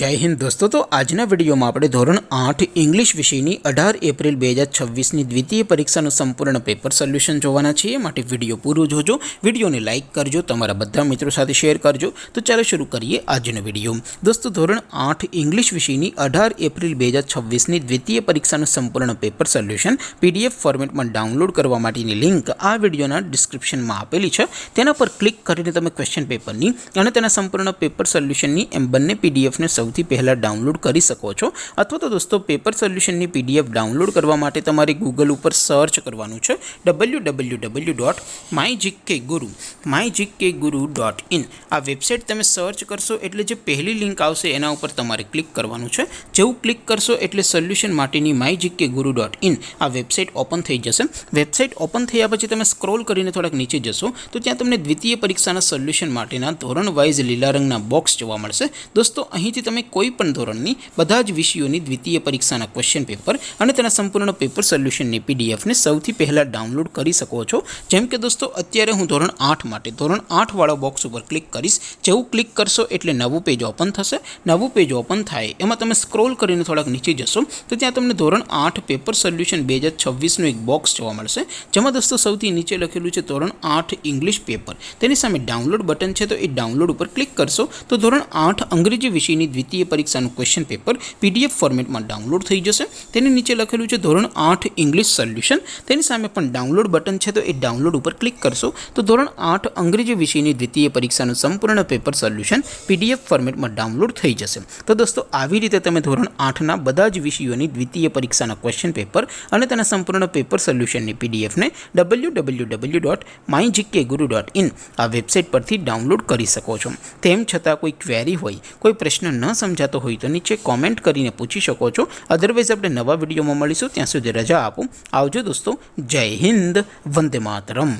जय हिंद दोस्तों। तो आजना विडियो में આપણે ધોરણ 8 इंग्लिश વિષયની 18 એપ્રિલ 2026ની દ્વિતીય પરીક્ષાનું સંપૂર્ણ પેપર સોલ્યુશન જોવાના છીએ। માટે વિડિયો પૂરો જોજો, વિડિયોને લાઈક કરજો, તમારા બધા મિત્રો સાથે શેર કરજો। તો ચાલો શરૂ કરીએ આજનો વિડિયો। दोस्तों ધોરણ 8 इंग्लिश વિષયની 18 એપ્રિલ 2026ની દ્વિતીય પરીક્ષાનું સંપૂર્ણ પેપર સોલ્યુશન PDF ફોર્મેટમાં ડાઉનલોડ કરવા માટેની લિંક આ વિડિયોના ડિસ્ક્રિપ્શનમાં આપેલી છે। તેના પર ક્લિક કરીને તમે ક્વેશ્ચન પેપરની અને તેના સંપૂર્ણ પેપર સોલ્યુશનની એમ બંને PDF ને સૌથી પહેલા ડાઉનલોડ કરી શકો છો। અથવા તો દોસ્તો પેપર સોલ્યુશનની PDF ડાઉનલોડ કરવા માટે તમારે ગૂગલ ઉપર સર્ચ કરવાનું છે www.mygkguru.in। આ વેબસાઇટ તમે સર્ચ કરશો એટલે જે પહેલી લિંક આવશે એના ઉપર તમારે ક્લિક કરવાનું છે। જેવું ક્લિક કરશો એટલે સોલ્યુશન માટેની mygkguru.in આ વેબસાઇટ ઓપન થઈ જશે। વેબસાઇટ ઓપન થયા પછી તમે સ્ક્રોલ કરીને થોડાક નીચે જશો તો ત્યાં તમને દ્વિતીય પરીક્ષાના સોલ્યુશન માટેના ધોરણ વાઇઝ લીલા રંગના બોક્સ જોવા મળશે। दोस्तों અહીંથી તમે કોઈપણ ધોરણની બધા જ વિષયોની દ્વિતીય પરીક્ષાના ક્વેશ્ચન પેપર અને તેના સંપૂર્ણ પેપર સોલ્યુશનની PDF ને સૌથી પહેલા ડાઉનલોડ કરી શકો છો। જેમ કે દોસ્તો અત્યારે હું ધોરણ 8 માટે ધોરણ 8 વાળા બોક્સ ઉપર ક્લિક કરીશ। જેવું ક્લિક કરશો એટલે નવું પેજ ઓપન થશે। નવું પેજ ઓપન થાય એમાં તમે સ્ક્રોલ કરીને થોડાક નીચે જશો તો ત્યાં તમને ધોરણ 8 પેપર સોલ્યુશન 2026 નું એક બોક્સ જોવા મળશે। જેમાં દોસ્તો સૌથી નીચે લખેલું છે ધોરણ 8 ઇંગ્લિશ પેપર। તેની સામે ડાઉનલોડ બટન છે, તો એ ડાઉનલોડ ઉપર ક્લિક કરશો તો ધોરણ 8 અંગ્રેજી વિષયની દ્વિતીય પરીક્ષાનું ક્વેશ્ચન પેપર PDF ફોર્મેટમાં ડાઉનલોડ થઈ જશે। તેની નીચે લખેલું છે ધોરણ 8 ઇંગ્લિશ સોલ્યુશન। તેની સામે પણ ડાઉનલોડ બટન છે, તો એ ડાઉનલોડ ઉપર ક્લિક કરશો તો ધોરણ 8 અંગ્રેજી વિષયની દ્વિતીય પરીક્ષાનું સંપૂર્ણ પેપર સોલ્યુશન PDF ફોર્મેટમાં ડાઉનલોડ થઈ જશે। તો દોસ્તો આવી રીતે તમે ધોરણ 8ના બધા જ વિષયોની દ્વિતીય પરીક્ષાના ક્વેશ્ચન પેપર અને તેના સંપૂર્ણ પેપર સોલ્યુશનની PDF ને www.mygkguru.in આ વેબસાઇટ પરથી ડાઉનલોડ કરી શકો છો। તેમ છતાં કોઈ ક્વેરી હોય, કોઈ પ્રશ્ન ન સમજાતો હોય તો નીચે કોમેન્ટ કરીને પૂછી શકો છો। અધરવાઇઝ આપણે નવા વિડીયોમાં મળીશું, ત્યાં સુધી રજા આપો। આવજો દોસ્તો, જય હિન્દ, વંદે માતરમ।